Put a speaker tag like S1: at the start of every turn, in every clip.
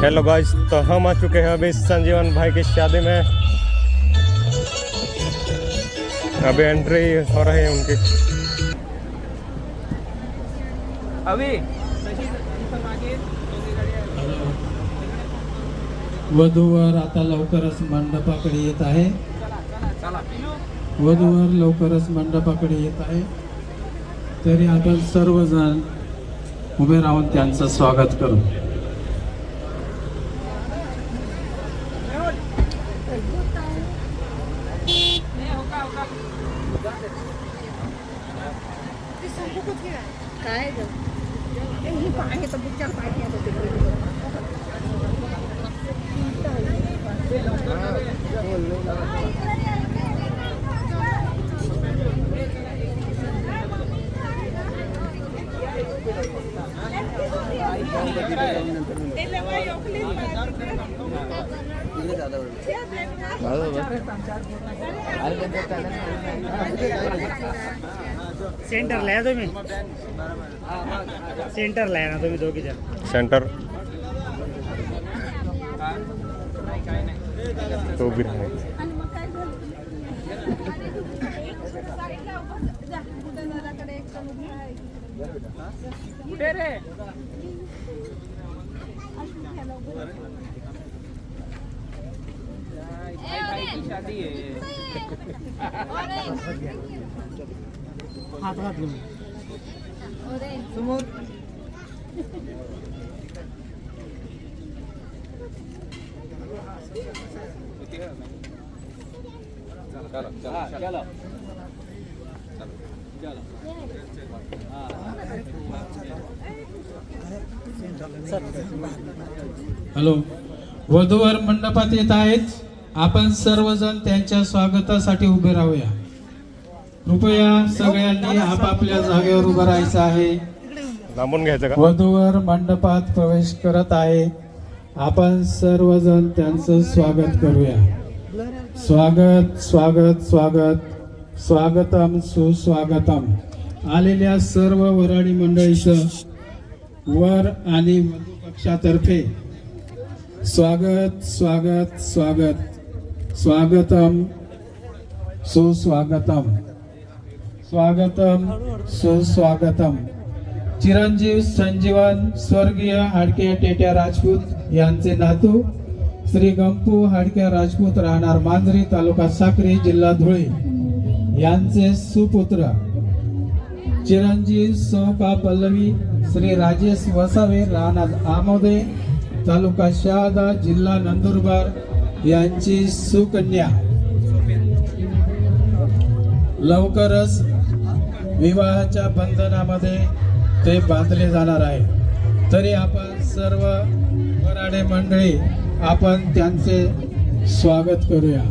S1: Hello guys, तो हम आ चुके हैं अभी संजीवन भाई की शादी में। अभी एंट्री हो रही है उनकी।
S2: अभी
S3: वधूवर आता लवकरच मंडपाकडे येत आहे. वधूवर लवकरच मंडपाकडे येत आहे. तरी आपण सर्वजण उभे राहून त्यांचं स्वागत करू.
S4: काय ग हे पाणी तर बुकच्या पाणी येतं तिकडे.
S2: सेंटरला या तुम्ही, सेंटरला या ना तुम्ही दोघी जण.
S1: सेंटर तो भी रहा
S2: कुठे रे? शादी आहे. हात घातलं समोर.
S3: हॅलो, वधूवर मंडपात येत आहेत. आपण सर्वजण त्यांच्या स्वागतासाठी उभे राहूया. कृपया सगळ्यांनी आपापल्या जागेवर उभं राहायचं आहे.
S1: लांबून घ्यायचं का?
S3: वधूवर मंडपात प्रवेश करत आहे. आपण सर्वजण त्यांचं स्वागत करूया. स्वागत स्वागत स्वागत स्वागतम सुस्वागतम. आलेल्या सर्व वराडी मंडळीचं वर आणि वधू पक्षातर्फे स्वागत स्वागत स्वागत स्वागतम सुस्वागतम स्वागतम सुस्वागतम. चिरंजीव संजीवन स्वर्गीय हाडके टेट्या राजपूत यांचे नातू श्री गंपू हाडके राजपूत राहणार मांजरी तालुका साक्री जिल्हा धुळे यांचे सुपुत्र चिरंजीव सौका पल्लवी श्री राजेश वसावे राहणार आमोदे तालुका शहादा जिल्हा नंदुरबार यांची सुकन्या लवकरच विवाहाच्या बंधनामध्ये ते बांधले जाणार आहे. तरी आपण सर्व वराडे मंडळी आपण त्यांचे स्वागत करूया.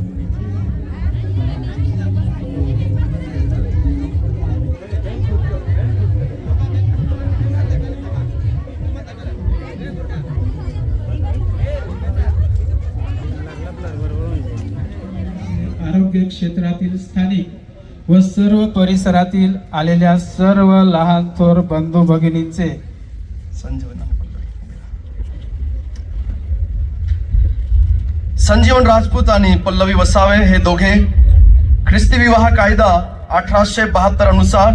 S3: आरोग्य क्षेत्रातील स्थानिक व सर्व परिसरातील आलेल्या सर्व लहान थोर बंधू भगिनींचे
S5: संजीवन राजपूत आणि पल्लवी वसावे हे दोघे ख्रिस्ती विवाह कायदा 1872 अनुसार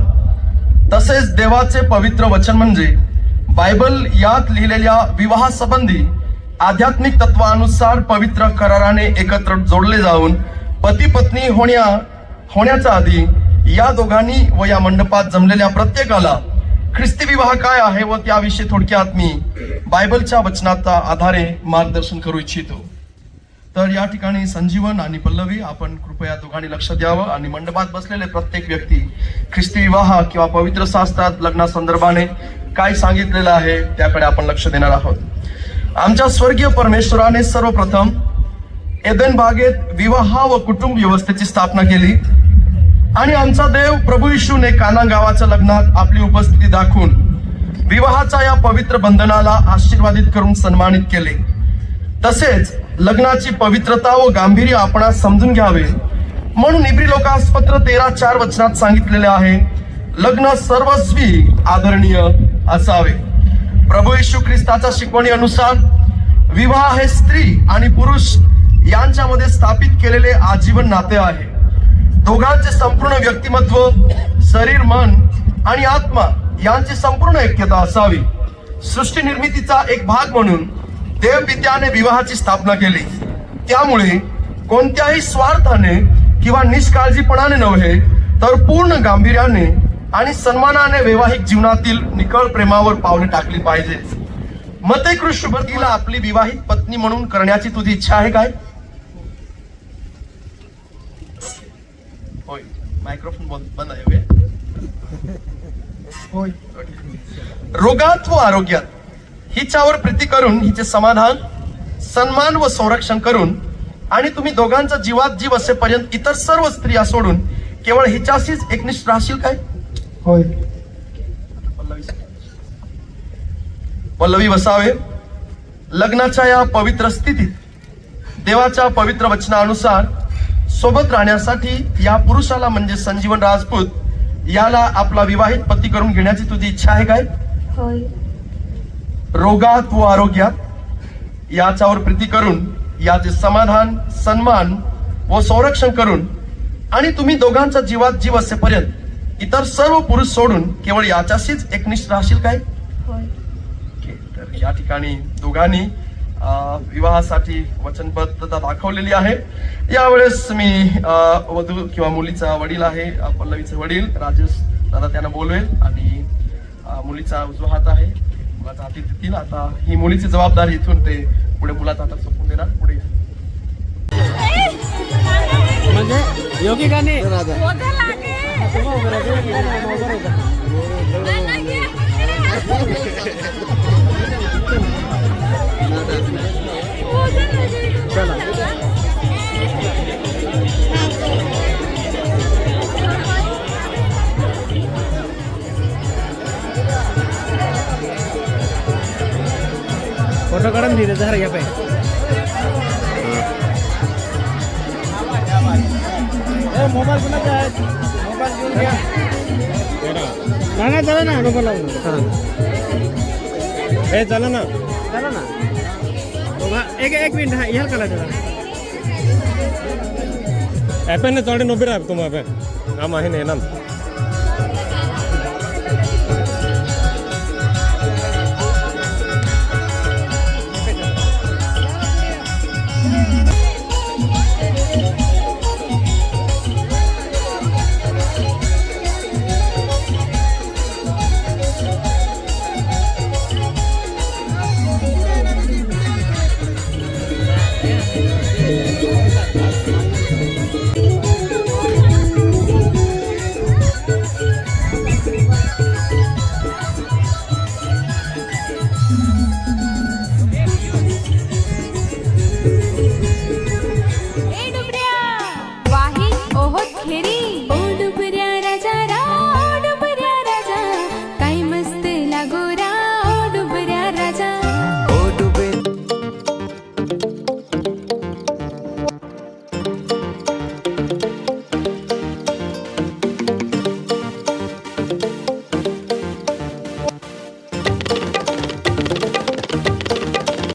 S5: तसेच देवाचे पवित्र वचन म्हणजे बायबल यात लिहिलेल्या विवाहासंबंधी आध्यात्मिक तत्वानुसार पवित्र कराराने एकत्र जोडले जाऊन पती पत्नी होण्याच्या आधी या दोघांनी व या मंडपात जमलेल्या प्रत्येकाला ख्रिस्ती विवाह काय आहे व त्याविषयी थोडक्यात मी बायबलच्या वचनाच्या आधारे मार्गदर्शन करू इच्छितो. तर या ठिकाणी संजीवन आणि पल्लवी आपण कृपया दोघांनी लक्ष द्यावं आणि मंडपात बसलेले प्रत्येक व्यक्ती ख्रिस्ती विवाह किंवा पवित्र शास्त्रात लग्नासंदर्भाने काय सांगितलेलं आहे त्याकडे आपण लक्ष देणार आहोत. आमच्या स्वर्गीय परमेश्वराने सर्वप्रथम एदेन बागेत विवाह व कुटुंब व्यवस्थेची स्थापना केली आणि आमचा देव प्रभू येशूने काना गावाच्या लग्नात आपली उपस्थिती दाखवून विवाहाच्या या पवित्र बंधनाला आशीर्वादित करून सन्मानित केले. तसेच लग्नाची पवित्रता व गांभीर्य आपणास समजून घ्यावे म्हणून इब्री लोकासपत्र 13:4 वचनात सांगितलेले आहे, लग्न सर्वस्वी आदरणीय असावे. प्रभू येशू ख्रिस्ताच्या शिकवणी अनुसार विवाह हे स्त्री आणि पुरुष यांच्यामध्ये स्थापित केलेले आजीवन नाते आहे. दोघांचे संपूर्ण व्यक्तिमत्व, शरीर, मन आणि आत्मा यांची संपूर्ण ऐक्यता असावी. सृष्टी निर्मितीचा एक भाग म्हणून देवपित्याने विवाहाची स्थापना केली. त्यामुळे कोणत्याही स्वार्थाने किंवा निष्काळजीपणाने नव्हे तर पूर्ण गांभीर्याने आणि सन्मानाने वैवाहिक जीवनातील निकळ प्रेमावर पावले टाकली पाहिजे. मते कृष्णपतीला आपली विवाहित पत्नी म्हणून करण्याची तुझी इच्छा आहे काय? होय, मायक्रोफोन बंद आहे. होय. रोगात व आरोग्यात हिच्यावर प्रीती करून हिचे समाधान, सन्मान व संरक्षण करून आणि तुम्ही दोघांचा जीवात जीव असेपर्यंत इतर सर्व स्त्रिया सोडून केवळ हिच्याशीच एकनिष्ठ राहशील काय?
S3: होय.
S5: पल्लवी वसावे, लग्नाच्या या पवित्र स्थितीत देवाच्या पवित्र वचनानुसार सोबत राहण्यासाठी या पुरुषाला म्हणजे संजीवन राजपूत याला आपला विवाहित पती करून घेण्याची तुझी इच्छा आहे काय?
S4: होय.
S5: रोगात व आरोग्यात याच्यावर प्रीती करून याचे समाधान, सन्मान व संरक्षण करून आणि तुम्ही दोघांचा जीवात जीव असेपर्यंत इतर सर्व पुरुष सोडून केवळ याच्याशीच एकनिष्ठ राहशील काय?
S4: होय.
S5: तर या ठिकाणी दोघांनी विवाहासाठी वचनबद्धता दाखवलेली आहे. यावेळेस मी वधू किंवा मुलीचा वडील आहे, पल्लवीचे वडील राजेश दादा त्यांना बोलवेल आणि मुलीचा उजवा हात आहे, मुलाचा हाती देतील. आता ही मुलीची जबाबदारी इथून ते पुढे मुलाचा हातात सोपवून देणार. पुढे
S2: म्हणजे योगी गाणे फोटो काढून दिले जरा या पाय मोबाईल कुणाचा आहे? मोबाईल घेऊन घ्या. नाही चला ना नको लागू.
S1: हे चला ना,
S2: चला ना. एक मिनिट ह्या कला जरा
S1: ॲपेन चढून उभी राहा तुम्ही. ॲपे काम आहे ना.